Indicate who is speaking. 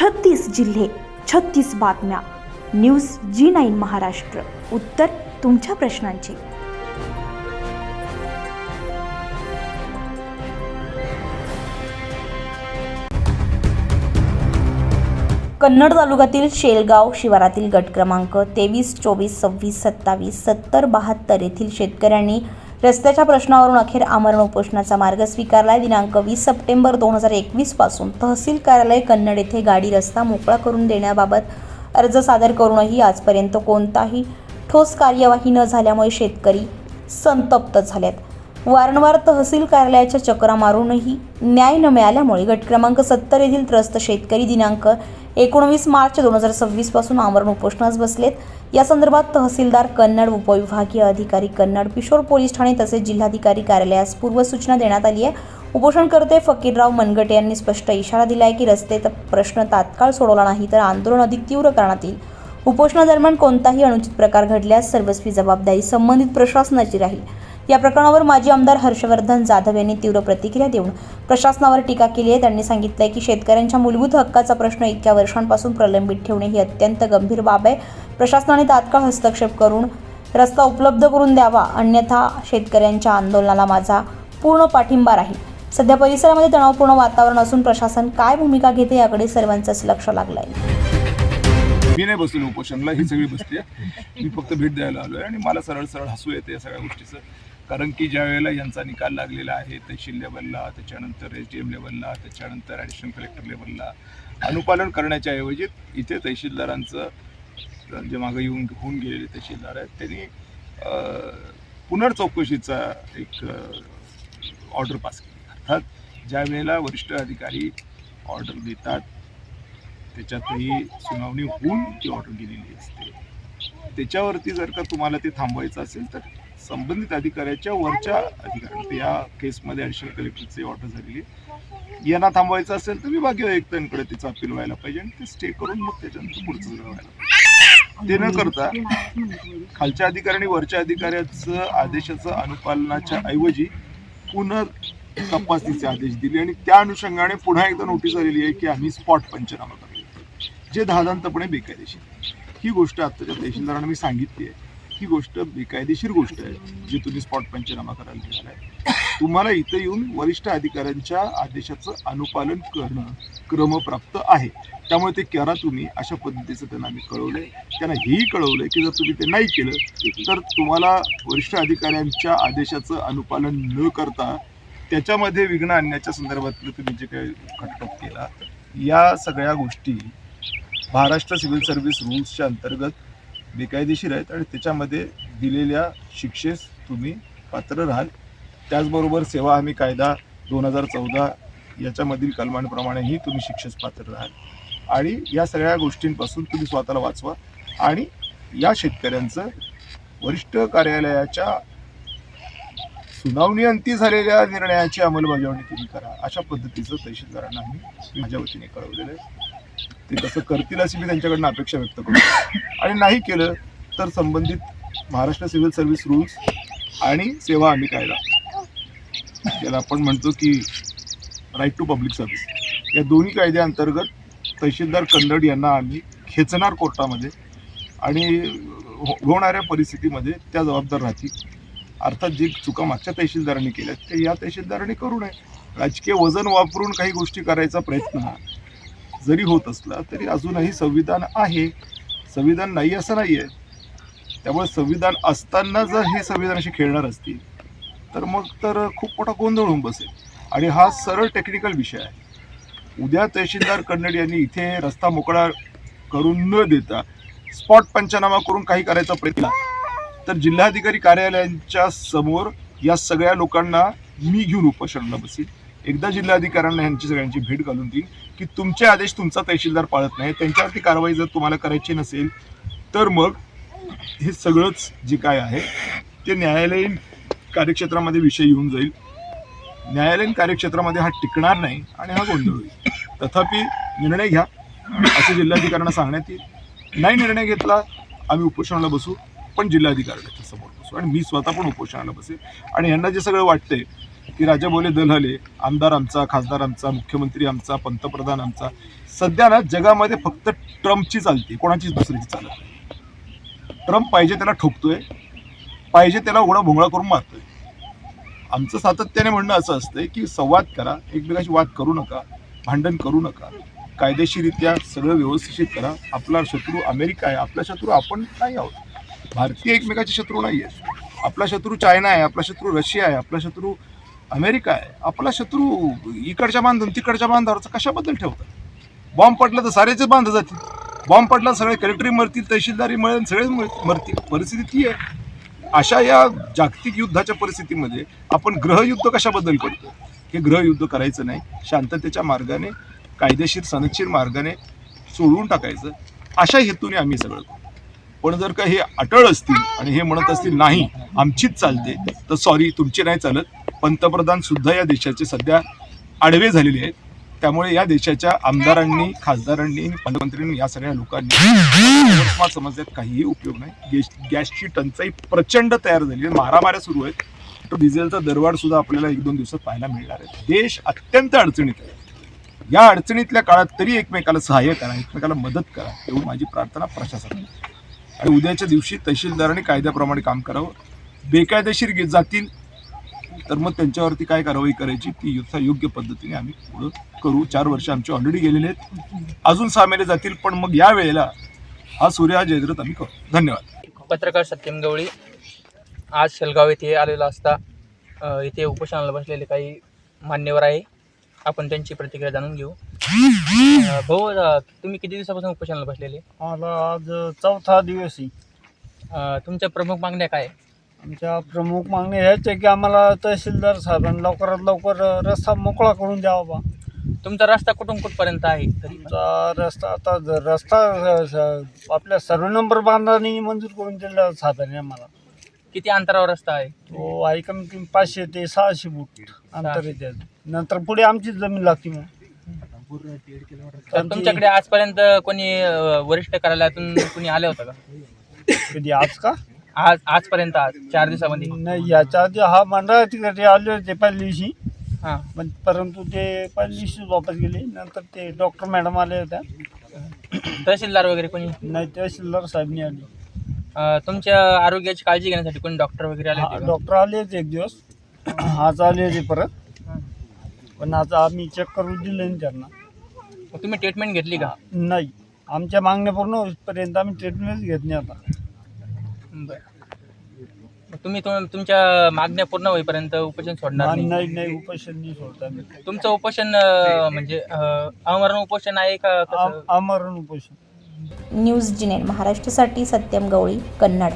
Speaker 1: 36 जिल्हे, 36 बातम्या. News G9 Maharashtra. उत्तर तुमच्या प्रश्नांची. कन्नड तालुक्यातील शेलगाव शिवारातील गट क्रमांक 23, 24, 26, 27, 70, 72 येथील शेतकऱ्यांनी रस्त्याच्या प्रश्नावरून अखेर आमरण उपोषणाचा मार्ग स्वीकारला. दिनांक 20 सप्टेंबर 2021 पासून तहसील कार्यालय कन्नड येथे गाडी रस्ता मोकळा करून देण्याबाबत अर्ज सादर करूनही आजपर्यंत कोणताही ठोस कार्यवाही न झाल्यामुळे शेतकरी संतप्त झालेत. वारंवार तहसील कार्यालयाच्या चक्रा मारूनही न्याय न मिळाल्यामुळे गट क्रमांक 70 येथील त्रस्त शेतकरी दिनांक 19 मार्च 2026 पासून आमरण उपोषणास बसलेत. या संदर्भात तहसीलदार कन्नड, उपविभागीय अधिकारी कन्नड, पिशोर पोलीस ठाणे तसेच जिल्हाधिकारी कार्यालयास पूर्वसूचना देण्यात आली आहे. उपोषणकर्ते फकीरराव मनगटे यांनी स्पष्ट इशारा दिला आहे की रस्त्याचा प्रश्न तात्काळ सोडवला नाही तर आंदोलन अधिक तीव्र करण्यात येईल. उपोषणादरम्यान कोणताही अनुचित प्रकार घडल्यास सर्वस्वी जबाबदारी संबंधित प्रशासनाची राहील. या प्रकरणावर माजी आमदार हर्षवर्धन जाधव यांनी तीव्र प्रतिक्रिया देऊन प्रशासनावर टीका केली आहे. त्यांनी सांगितले की शेतकऱ्यांच्या मूलभूत हक्काचा प्रश्न इतक्या वर्षांपासून प्रलंबित ठेवणे ही अत्यंत गंभीर बाब आहे. प्रशासनाने तात्काळ हस्तक्षेप करून रस्ता उपलब्ध करून द्यावा, अन्यथा शेतकऱ्यांच्या आंदोलनाला माझा पूर्ण पाठिंबा राहील. सध्या परिसरामध्ये तणावपूर्ण वातावरण असून प्रशासन काय भूमिका घेते याकडे सर्वांचंच लक्ष लागलं आहे.
Speaker 2: मी नाही बसलो उपोषणला, ही सगळी बसली आहे. मी फक्त भेट द्यायला आलो आहे आणि मला सरळ सरळ हसू येते या सगळ्या गोष्टीचं. कारण की ज्या वेळेला यांचा निकाल लागलेला आहे तहसील लेवलला, त्याच्यानंतर SDM लेवलला, त्याच्यानंतर ॲडिशनल कलेक्टर लेवलला अनुपालन करण्याच्या ऐवजी इथे तहसीलदारांचं जे मागे होऊन गेलेले तहसीलदार आहेत त्यांनी पुनर्चौकशीचा एक ऑर्डर पास केली. अर्थात ज्या वेळेला वरिष्ठ अधिकारी ऑर्डर देतात त्याच्यातही सुनावणी होऊन ती ऑर्डर दिलेली असते. त्याच्यावरती जर का तुम्हाला ते थांबवायचं असेल तर संबंधित अधिकाऱ्याच्या वरच्या अधिकाऱ्यांना, या केसमध्ये ॲडिशनल कलेक्टरची ऑर्डर झालेली, यांना थांबवायचं असेल तर विभागीय आयुक्तांकडे त्याचं अपील व्हायला पाहिजे आणि ते स्टे करून मग त्याच्यानंतर पुढचं सगळं व्हायला पाहिजे. ते न करता खालच्या अधिकाऱ्यांनी वरच्या अधिकाऱ्याचं आदेशाचं अनुपालनाच्या ऐवजी पुनर्तपासणीचे आदेश दिले आणि त्या अनुषंगाने पुन्हा एकदा नोटीस आलेली आहे की आम्ही स्पॉट पंचनामा करतो, जे धादांतपणे बेकायदेशीर. ही गोष्ट आत्ताच्या तहसीलदारांना मी सांगितली आहे. ही गोष्ट बेकायदेशीर गोष्ट आहे जी तुम्ही स्पॉट पंचनामा करायला गेला आहे. तुम्हाला इथं येऊन वरिष्ठ अधिकाऱ्यांच्या आदेशाचं अनुपालन करणं क्रमप्राप्त आहे, त्यामुळे ते करा तुम्ही, अशा पद्धतीचं त्यांना आम्ही कळवलंय. त्यांना हेही कळवलंय की जर तुम्ही ते नाही केलं तर तुम्हाला वरिष्ठ अधिकाऱ्यांच्या आदेशाचं अनुपालन न करता त्याच्यामध्ये विघ्न आणण्याच्या संदर्भातलं तुम्ही जे काही खटपट केला, या सगळ्या गोष्टी महाराष्ट्र सिव्हिल सर्व्हिस रूल्सच्या अंतर्गत बेकायदेशीर आहेत आणि त्याच्यामध्ये दिलेल्या शिक्षेस तुम्ही पात्र राहाल. त्याचबरोबर सेवा हमी कायदा 2014 याच्यामधील कलमांप्रमाणेही तुम्ही शिक्षेस पात्र राहाल. आणि या सगळ्या गोष्टींपासून तुम्ही स्वतःला वाचवा आणि या शेतकऱ्यांचं वरिष्ठ कार्यालयाच्या सुनावणी अंती झालेल्या निर्णयाची अंमलबजावणी तुम्ही करा, अशा पद्धतीचं तहसीलदारांना मी माझ्या वतीने कळवलेलं आहे. ते कसं करतील अशी मी त्यांच्याकडनं अपेक्षा व्यक्त करतो. आणि नाही केलं तर संबंधित महाराष्ट्र सिव्हिल सर्व्हिस रूल्स आणि सेवा हमी कायदा, ज्याला आपण म्हणतो की राईट टू पब्लिक सर्व्हिस, या दोन्ही कायद्याअंतर्गत तहसीलदार कन्नड यांना आम्ही खेचणार कोर्टामध्ये आणि होणाऱ्या परिस्थितीमध्ये त्या जबाबदार राहतील. अर्थात जी चुका मागच्या तहसीलदारांनी केल्या ते या तहसीलदारांनी करू नये. राजकीय वजन वापरून काही गोष्टी करायचा प्रयत्न जरी होत असला तरी अजूनही संविधान आहे, संविधान नाही असं नाही आहे. त्यामुळे संविधान असताना जर हे संविधानाशी खेळणार असतील तर मग तर खूप मोठा गोंधळ होऊन बसेल. आणि हा सरळ टेक्निकल विषय आहे. उद्या तहसीलदार कन्नड यांनी इथे रस्ता मोकळा करून न देता स्पॉट पंचनामा करून काही करायचा प्रयत्न तर जिल्हाधिकारी कार्यालयांच्या समोर या सगळ्या लोकांना मी घेऊन उपोषणाला बसेल. एकदा जिल्हाधिकाऱ्यांना यांची सगळ्यांची भेट घालून देईल की तुमचे आदेश तुमचा तहसीलदार पाळत नाही, त्यांच्यावरती कारवाई जर तुम्हाला करायची नसेल तर मग हे सगळंच जे काय आहे ते न्यायालयीन कार्यक्षेत्रामध्ये विषय येऊन जाईल. न्यायालयीन कार्यक्षेत्रामध्ये हा टिकणार नाही आणि हा गोंधळ होईल. तथापि निर्णय घ्या असं जिल्हाधिकाऱ्यांना सांगण्यात येईल. नाही निर्णय घेतला आम्ही उपोषणाला बसू, पण जिल्हाधिकाऱ्यांच्या समोर बसू आणि मी स्वतः पण उपोषणाला बसेल. आणि यांना जे सगळं वाटतंय की राजा बोले दल हले, आमदार आमचा, खासदार आमचा, मुख्यमंत्री आमचा, पंतप्रधान आमचा, सध्या ना जगामध्ये फक्त ट्रम्पची चालते, कोणाचीच दुसरीची चालत नाही. ट्रम्प पाहिजे त्याला ठोकतोय, पाहिजे त्याला उघडा भोंगळा करून मारतोय. आमचं सातत्याने म्हणणं असं असतंय की संवाद करा, एकमेकाशी वाद करू नका, भांडण करू नका, कायदेशीररित्या सगळं व्यवस्थित करा. आपला शत्रू अमेरिका आहे, आपला शत्रू आपण नाही आहोत. भारतीय एकमेकाचे शत्रू नाही आहेत. आपला शत्रू चायना आहे, आपला शत्रू रशिया आहे, आपला शत्रू अमेरिका आहे. आपला शत्रू इकडच्या बांधून तिकडच्या बांधावरचा कशाबद्दल ठेवतात? बॉम्ब पडला तर सारेच बांध जातील, बॉम्ब पडला सगळे कलेक्टरी मरतील, तहसीलदारी मिळेल, सगळेच मरतील. परिस्थिती ती आहे. अशा या जागतिक युद्धाच्या परिस्थितीमध्ये आपण ग्रहयुद्ध कशाबद्दल करतो? हे ग्रहयुद्ध करायचं नाही, शांततेच्या मार्गाने, कायदेशीर सनदशीर मार्गाने सोडवून टाकायचं, अशा हेतूने आम्ही सगळं करतो. पण जर का हे अटळ असतील आणि हे म्हणत असतील नाही आमचीच चालते, तर सॉरी, तुमची नाही चालत. पंतप्रधान सुद्धा या देशाचे सध्या आडवे झालेले आहेत. त्यामुळे या देशाच्या आमदारांनी, खासदारांनी, पंतप्रधानांनी, या सगळ्या लोकांनी समजण्यात काहीही उपयोग नाही. गॅसची टंचाई प्रचंड तयार झाली आहे, मारामाऱ्या सुरू आहेत. तर डिझेलचा दरवाढ सुद्धा आपल्याला 1-2 दिवसात पाहायला मिळणार आहे. देश अत्यंत अडचणीत आहे. या अडचणीतल्या काळात तरी एकमेकाला सहाय्य करा, एकमेकाला मदत करा, एवढी माझी प्रार्थना प्रशासनाला. आणि उद्याच्या दिवशी तहसीलदारांनी कायद्याप्रमाणे काम करावं. बेकायदेशीर जातील तर मग त्यांच्यावरती काय कारवाई करायची ती योग्य पद्धतीने आम्ही पुढं करू. 4 वर्ष आमचे ऑलरेडी गेलेले आहेत, अजून 6 महिने जातील. पण मग या वेळेला हा सूर्य हा जयद्रथ आम्ही करू. धन्यवाद.
Speaker 3: पत्रकार सत्यम गवळी आज शेलगाव येथे आलेला असता इथे उपोषणाला बसलेले काही मान्यवर आहे, आपण त्यांची प्रतिक्रिया जाणून घेऊ. भाऊ, तुम्ही किती दिवसापासून उपोषणाला बसलेले?
Speaker 4: मला आज 4था दिवस आहे.
Speaker 3: तुमच्या प्रमुख मागण्या काय?
Speaker 4: आमच्या प्रमुख मागण्या ह्याच आहे की आम्हाला तहसीलदार साहेबांनी लवकरात लवकर रस्ता मोकळा करून द्यावा बा.
Speaker 3: तुमचा रस्ता कुठून कुठपर्यंत आहे? तरी
Speaker 4: आमचा रस्ता आता रस्ता आपल्या सर्व नंबर बांधणी मंजूर करून दिला साधारण आम्हाला.
Speaker 3: किती अंतरावर रस्ता आहे?
Speaker 4: तो आहे कमी कमी 500 ते 600 फूट अंतर आहे त्यात. नंतर पुढे आमचीच जमीन लागते मग.
Speaker 3: तर तुमच्याकडे आजपर्यंत कोणी वरिष्ठ कार्यालयातून कोणी आले होतं का?
Speaker 4: कधी आज का?
Speaker 3: आजपर्यंत, आज 4 दिवसामध्ये?
Speaker 4: नाही, याच्या आधी हा मंडळ तिकडे आले होते पहिल्या दिवशी.
Speaker 3: हां.
Speaker 4: पण परंतु ते पहिल्या दिवशी वापस गेले. नंतर ते डॉक्टर मॅडम आले होत्या.
Speaker 3: तहसीलदार वगैरे कोणी
Speaker 4: नाही, तहसीलदार साहेबनी आली.
Speaker 3: तुमच्या आरोग्याची काळजी घेण्यासाठी कोणी डॉक्टर वगैरे आले होते का?
Speaker 4: डॉक्टर आले होते एक दिवस, आज आले होते परत. पण आज आम्ही चेक करून दिलं नाही त्यांना.
Speaker 3: मग तुम्ही ट्रीटमेंट घेतली का?
Speaker 4: नाही, आमच्या मागण्या पूर्ण होईपर्यंत आम्ही ट्रीटमेंटच घेत नाही आता.
Speaker 3: बरं. मग तुम्ही तुमच्या मागण्या पूर्ण होईपर्यंत उपोषण सोडणार नाही?
Speaker 4: नाही, उपोषण नाही सोडत आम्ही.
Speaker 3: तुमचं उपोषण म्हणजे आमरण उपोषण आहे का कसं?
Speaker 4: आमरण उपोषण.
Speaker 1: न्यूज जिनेन महाराष्ट्रासाठी सत्यम गवळी, कन्नड.